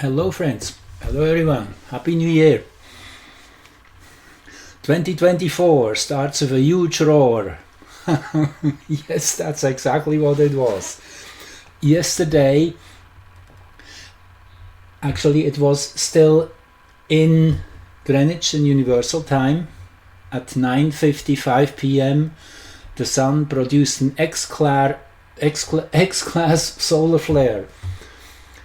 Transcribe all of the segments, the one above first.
Hello friends, hello everyone, Happy New Year. 2024 starts with a huge roar. Yes, that's exactly what it was. Yesterday, actually it was still in Greenwich in Universal Time at 9:55 p.m. The sun produced an X-class solar flare.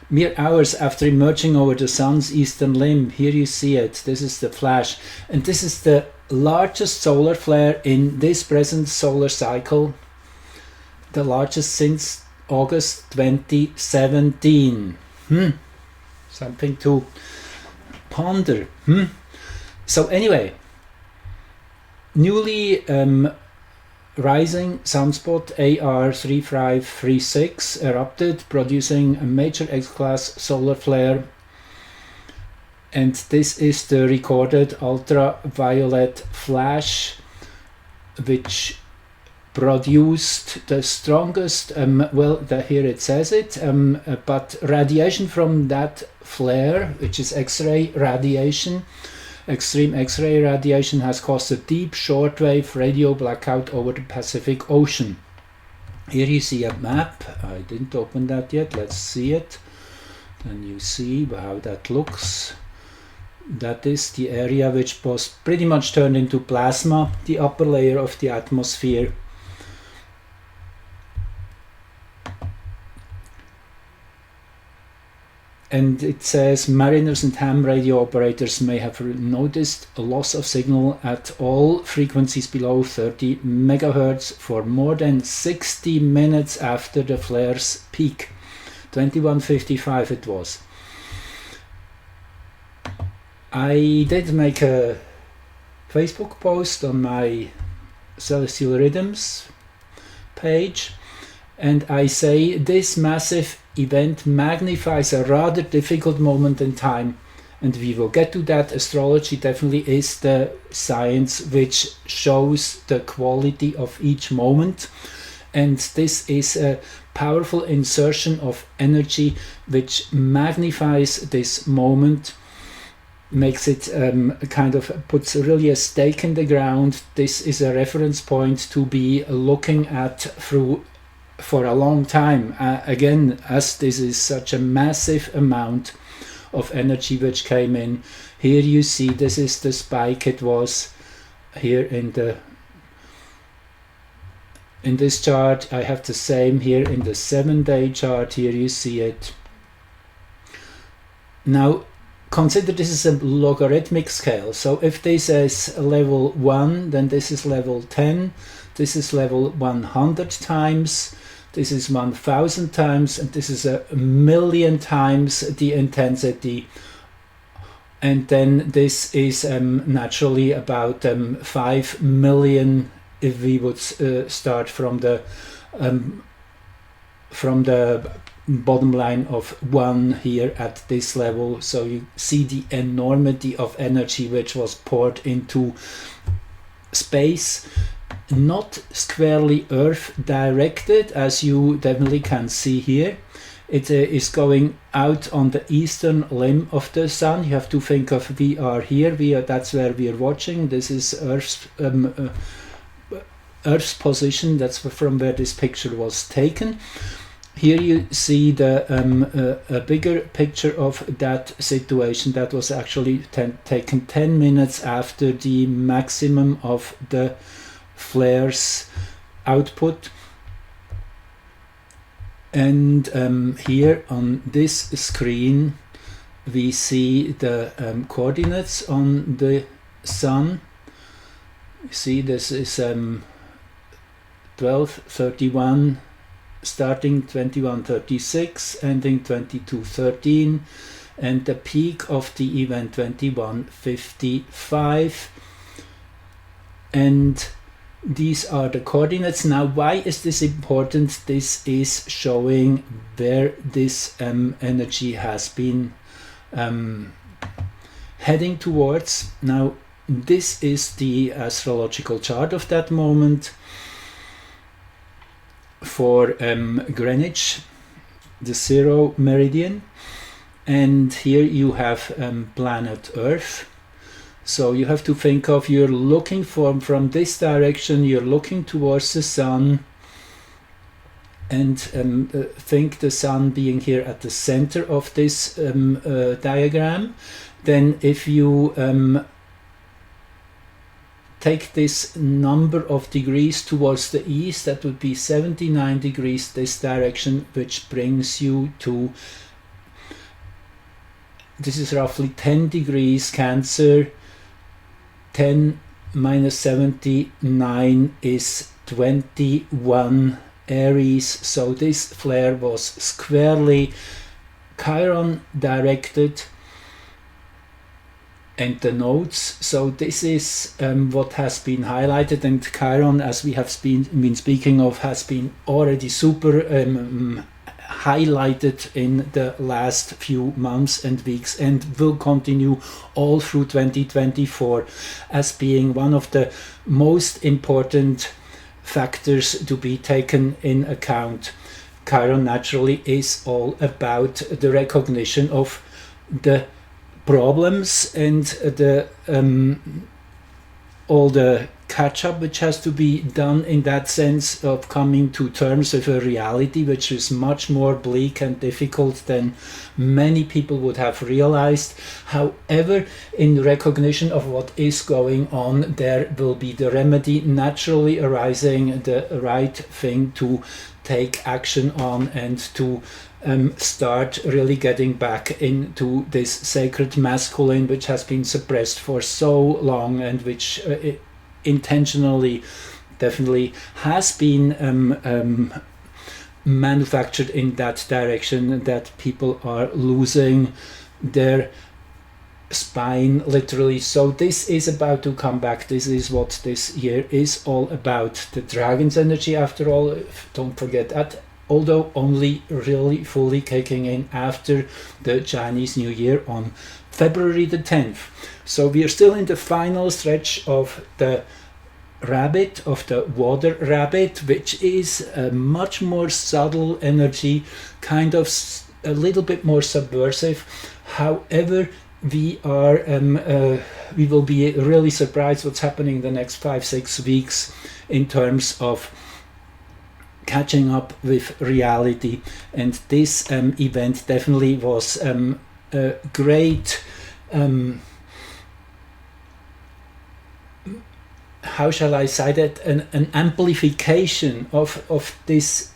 Mere hours after emerging over the sun's eastern limb. Here you see it, this is the flash, and this is the largest solar flare in this present solar cycle, the largest since August 2017. Something to ponder. So anyway, newly rising sunspot AR3536 erupted, producing a major X-class solar flare, and this is the recorded ultraviolet flash which produced the strongest, here it says it, but radiation from that flare, which is X-ray radiation, extreme X-ray radiation, has caused a deep shortwave radio blackout over the Pacific Ocean. Here you see a map. I didn't open that yet. Let's see it. Then you see how that looks. That is the area which was pretty much turned into plasma, the upper layer of the atmosphere. And it says mariners and ham radio operators may have noticed a loss of signal at all frequencies below 30 megahertz for more than 60 minutes after the flare's peak. 21:55 it was. I did make a Facebook post on my Celestial Rhythms page, and I say this massive event magnifies a rather difficult moment in time, and we will get to that. Astrology definitely is the science which shows the quality of each moment, and this is a powerful insertion of energy which magnifies this moment, makes it puts really a stake in the ground. This is a reference point to be looking at through for a long time, again, as this is such a massive amount of energy which came in. Here you see this is the spike. It was here in this chart. I have the same here in the 7-day chart. Here you see it. Now consider this is a logarithmic scale, so if this is level 1, then this is level 10, this is level 100 times, this is 1000 times, and this is 1,000,000 times the intensity. And then this is naturally about 5 million if we would start from the bottom line of 1 here at this level. So you see the enormity of energy which was poured into space, not squarely Earth directed, as you definitely can see here. It is going out on the eastern limb of the sun. You have to think of, we are here, that's where we are watching. This is Earth's position. That's from where this picture was taken. Here you see a bigger picture of that situation. That was actually taken 10 minutes after the maximum of the flare's output. And here on this screen we see the coordinates on the sun. You see this is 12:31, starting 21:36, ending 22:13, and the peak of the event 21:55. And these are the coordinates. Now, why is this important? This is showing where this energy has been heading towards. Now, this is the astrological chart of that moment for Greenwich, the 0 meridian. and here you have planet Earth. So you have to think of, you're looking from this direction, you're looking towards the sun, and think the sun being here at the center of this diagram. Then if you take this number of degrees towards the east, that would be 79 degrees this direction, which brings you to, this is roughly 10 degrees Cancer. 10 minus 79 is 21 Aries. So this flare was squarely Chiron directed, and the nodes. So this is what has been highlighted, and Chiron, as we have been speaking of, has been already super highlighted in the last few months and weeks, and will continue all through 2024 as being one of the most important factors to be taken in account. Chiron naturally is all about the recognition of the problems and the all the catch-up which has to be done, in that sense of coming to terms with a reality which is much more bleak and difficult than many people would have realized. However, in recognition of what is going on, there will be the remedy naturally arising, the right thing to take action on, and to start really getting back into this sacred masculine which has been suppressed for so long, and which intentionally definitely has been manufactured in that direction, that people are losing their spine literally. So this is about to come back. This is what this year is all about. The dragon's energy, after all, don't forget that, although only really fully kicking in after the Chinese New Year on February the 10th. So we are still in the final stretch of the rabbit, of the water rabbit, which is a much more subtle energy, kind of a little bit more subversive. However, we will be really surprised what's happening the next 5-6 weeks in terms of catching up with reality. And this event definitely was a great how shall I say that, an amplification of this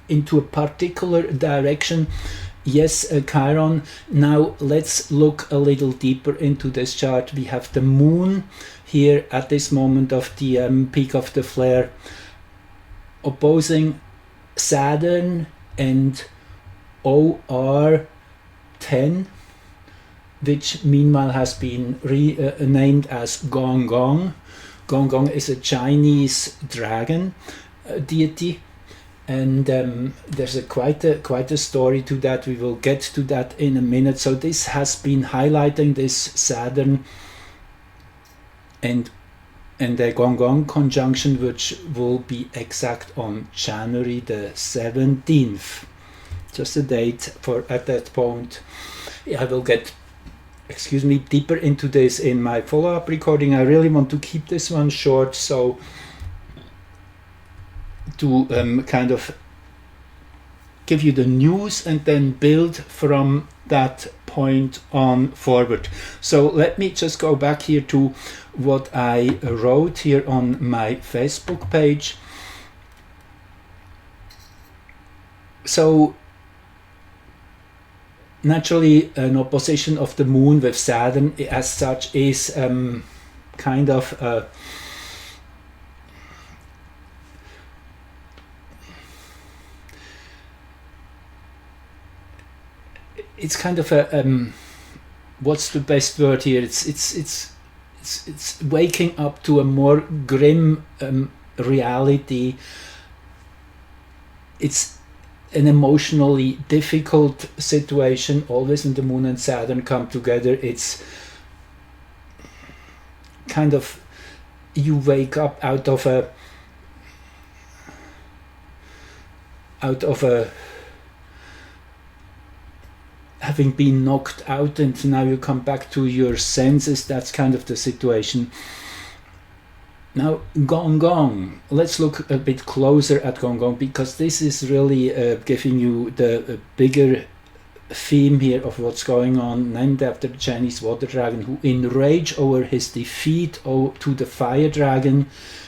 into a particular direction. Yes, Chiron. Now let's look a little deeper into this chart. We have the moon here at this moment of the peak of the flare, opposing Saturn and OR 10, which meanwhile has been renamed as Gong Gong. Gong Gong is a Chinese dragon deity, and there's quite a story to that. We will get to that in a minute. So this has been highlighting this Saturn and the Gong Gong conjunction, which will be exact on January the 17th. Just a date for at that point. I will get deeper into this in my follow-up recording. I really want to keep this one short, so to kind of give you the news and then build from that point on forward. So let me just go back here to what I wrote here on my Facebook page. So naturally, an opposition of the moon with Saturn as such is kind of it's kind of a what's the best word here? It's waking up to a more grim reality. It's an emotionally difficult situation. Always when the moon and Saturn come together, it's kind of, you wake up out of a having been knocked out and now you come back to your senses. That's kind of the situation. Now, Gong Gong. Let's look a bit closer at Gong Gong, because this is really giving you the bigger theme here of what's going on, named after the Chinese water dragon, who in rage over his defeat to the fire dragon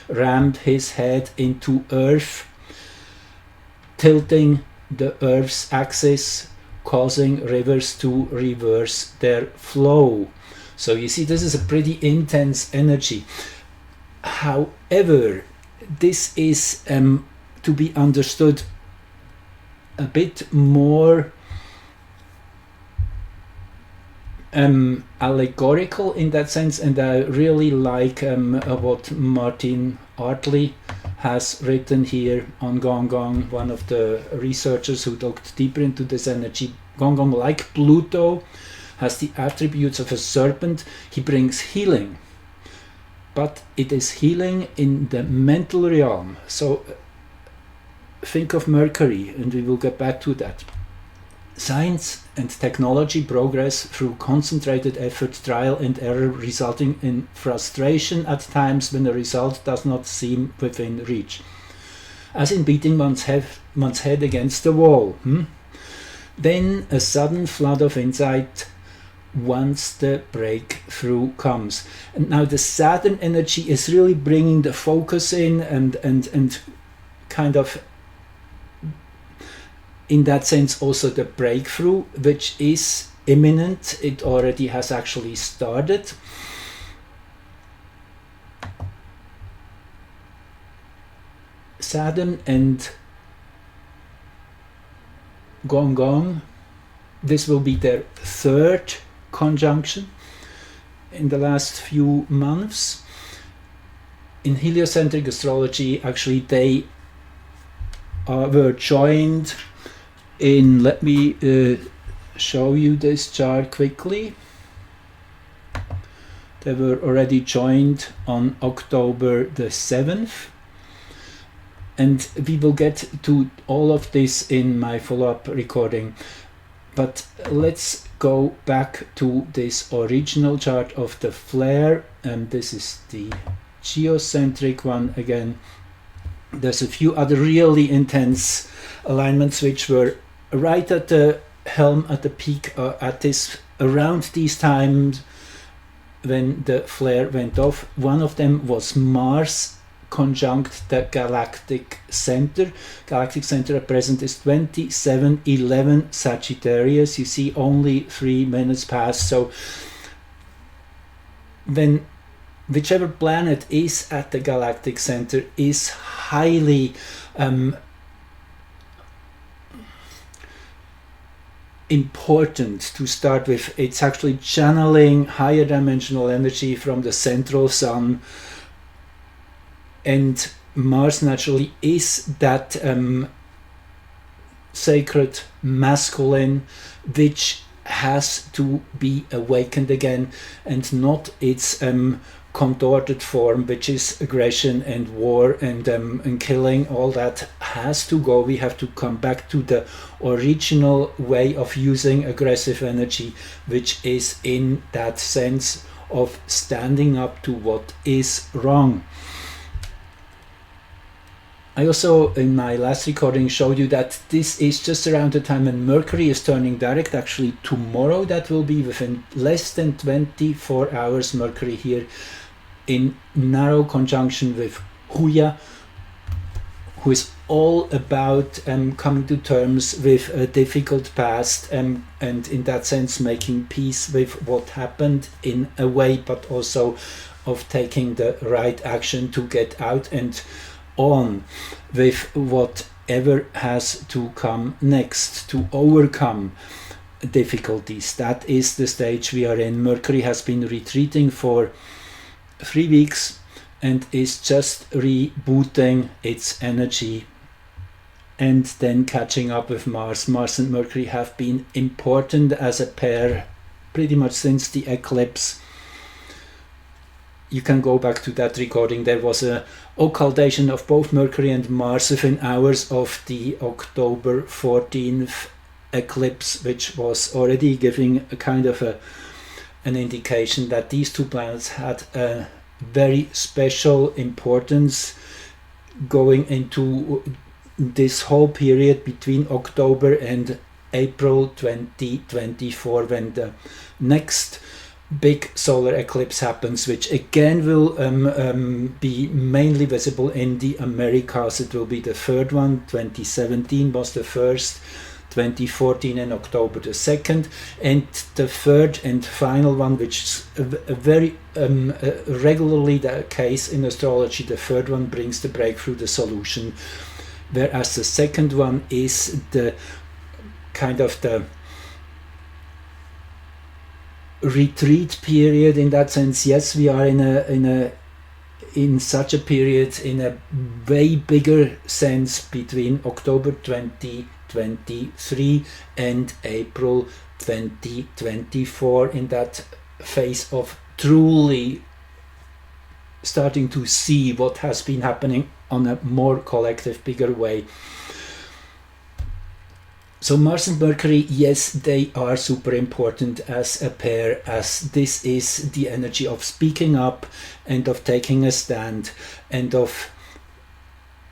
rammed his head into earth, tilting the earth's axis, causing rivers to reverse their flow. So you see, this is a pretty intense energy. However, this is to be understood a bit more allegorical in that sense, and I really like what Martin Artley has written here on Gong Gong, one of the researchers who looked deeper into this energy. Gong Gong, like Pluto, has the attributes of a serpent. He brings healing, but it is healing in the mental realm. So think of Mercury, and we will get back to that. Science and technology progress through concentrated effort, trial and error, resulting in frustration at times when the result does not seem within reach, as in beating one's head against the wall. Then a sudden flood of insight once the breakthrough comes. And now the Saturn energy is really bringing the focus in and kind of, in that sense, also the breakthrough, which is imminent. It already has actually started. Saturn and Gong Gong, this will be their third conjunction in the last few months. In heliocentric astrology, actually they were joined in, let me show you this chart quickly. They were already joined on October the 7th, and we will get to all of this in my follow-up recording. But let's go back to this original chart of the flare, and this is the geocentric one again. There's a few other really intense alignments which were right at the helm, at the peak, around these times when the flare went off. One of them was Mars conjunct the galactic center. Galactic center at present is 2711 Sagittarius. You see, only 3 minutes past. So when whichever planet is at the galactic center is highly important to start with. It's actually channeling higher dimensional energy from the central sun, and Mars naturally is that sacred masculine which has to be awakened again, and not its contorted form, which is aggression and war and killing. All that has to go. We have to come back to the original way of using aggressive energy, which is in that sense of standing up to what is wrong. I also, in my last recording, showed you that this is just around the time when Mercury is turning direct. Actually, tomorrow, that will be within less than 24 hours, Mercury here in narrow conjunction with Huya, who is all about coming to terms with a difficult past, and in that sense making peace with what happened in a way, but also of taking the right action to get out and on with whatever has to come next to overcome difficulties. That is the stage we are in. Mercury has been retreating for 3 weeks and is just rebooting its energy and then catching up with Mars. Mars and Mercury have been important as a pair pretty much since the eclipse. You can go back to that recording. There was a occultation of both Mercury and Mars within hours of the October 14th eclipse, which was already giving a kind of an indication that these two planets had a very special importance going into this whole period between October and April 2024, when the next big solar eclipse happens, which again will be mainly visible in the Americas. It will be the third one. 2017 was the first, 2014 in October the second, and the third and final one, which is very regularly the case in astrology. The third one brings the breakthrough, the solution, whereas the second one is the kind of the retreat period. In that sense, yes, we are in such a period in a way bigger sense between October 2023 and April 2024, in that phase of truly starting to see what has been happening on a more collective, bigger way. So Mars and Mercury, yes, they are super important as a pair, as this is the energy of speaking up and of taking a stand and of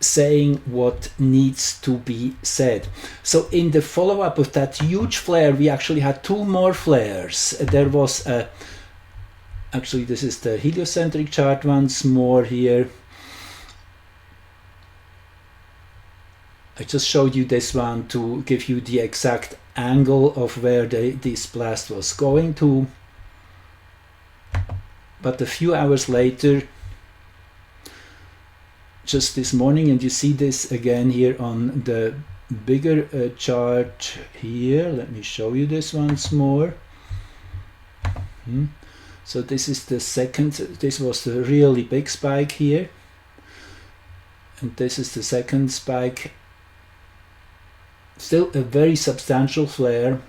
saying what needs to be said. So in the follow-up of that huge flare, we actually had two more flares. There was actually this is the heliocentric chart once more here. I just showed you this one to give you the exact angle of where this blast was going to. But a few hours later, just this morning, and you see this again here on the bigger chart here. Let me show you this once more. So this is the second, this was the really big spike here. And this is the second spike. Still a very substantial flare,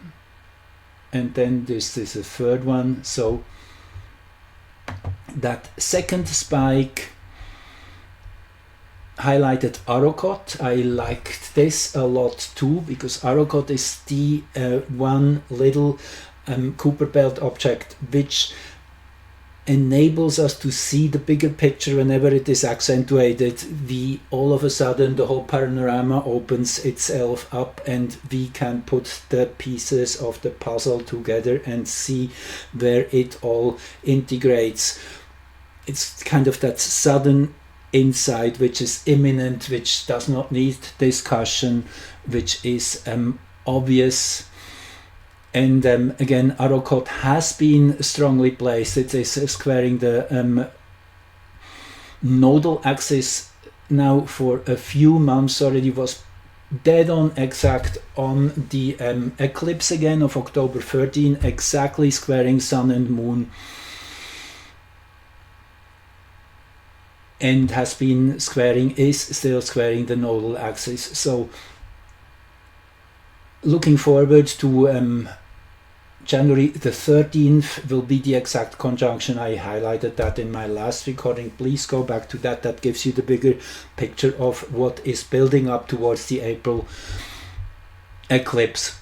and then this is a third one. So that second spike highlighted Arrokoth. I liked this a lot too, because Arrokoth is the one little Kuiper belt object which enables us to see the bigger picture. Whenever it is accentuated, we all of a sudden the whole panorama opens itself up and we can put the pieces of the puzzle together and see where it all integrates. It's kind of that sudden insight which is imminent, which does not need discussion, which is obvious. And again, Arrokoth has been strongly placed. It is squaring the nodal axis now for a few months already. Was dead on exact on the eclipse again of October 13, exactly squaring Sun and Moon. And has been squaring, is still squaring the nodal axis. So looking forward to January the 13th will be the exact conjunction. I highlighted that in my last recording. Please go back to that. That gives you the bigger picture of what is building up towards the April eclipse.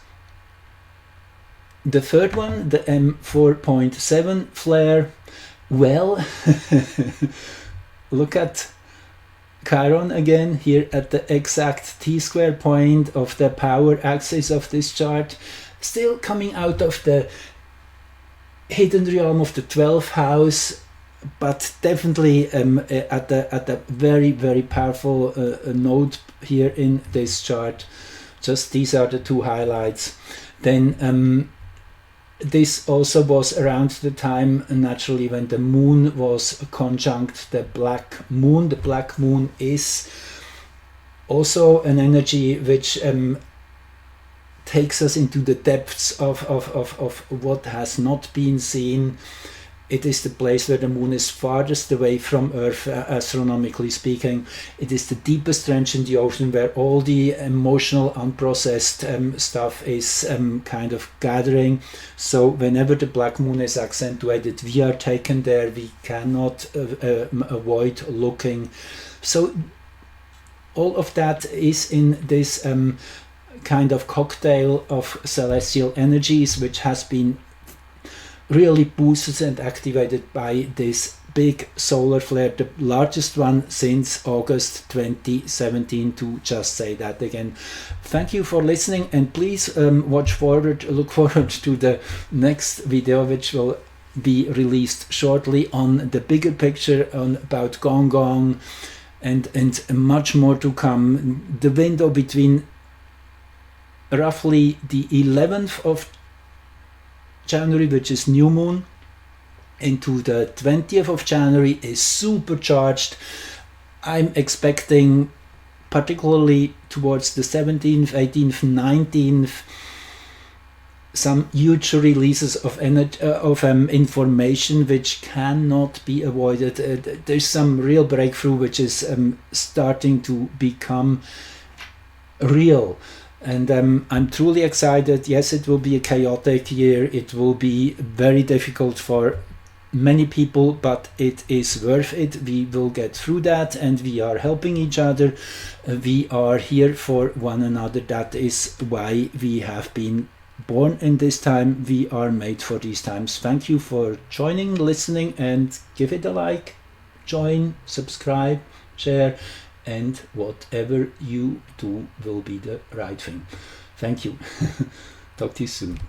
The third one, the M4.7 flare, well, look at Chiron again here at the exact T-square point of the power axis of this chart. Still coming out of the hidden realm of the 12th house, but definitely at the very, very powerful node here in this chart. Just these are the two highlights. Then this also was around the time, naturally, when the moon was conjunct the black moon. The black moon is also an energy which takes us into the depths of what has not been seen. It is the place where the moon is farthest away from Earth, astronomically speaking. It is the deepest trench in the ocean where all the emotional, unprocessed stuff is kind of gathering. So whenever the black moon is accentuated, we are taken there. We cannot avoid looking. So all of that is in this kind of cocktail of celestial energies which has been really boosted and activated by this big solar flare, the largest one since August 2017, to just say that again. Thank you for listening, and please look forward to the next video, which will be released shortly, on the bigger picture, on about Gong Gong, and much more to come. The window between roughly the 11th of January, which is new moon, into the 20th of January is supercharged. I'm expecting, particularly towards the 17th, 18th, 19th, some huge releases of information which cannot be avoided. There's some real breakthrough which is starting to become real. And I'm truly excited. Yes, it will be a chaotic year. It will be very difficult for many people, but it is worth it. We will get through that, and we are helping each other. We are here for one another. That is why we have been born in this time. We are made for these times. Thank you for joining, listening, and give it a like, join, subscribe, share, and whatever you do will be the right thing. Thank you. Talk to you soon.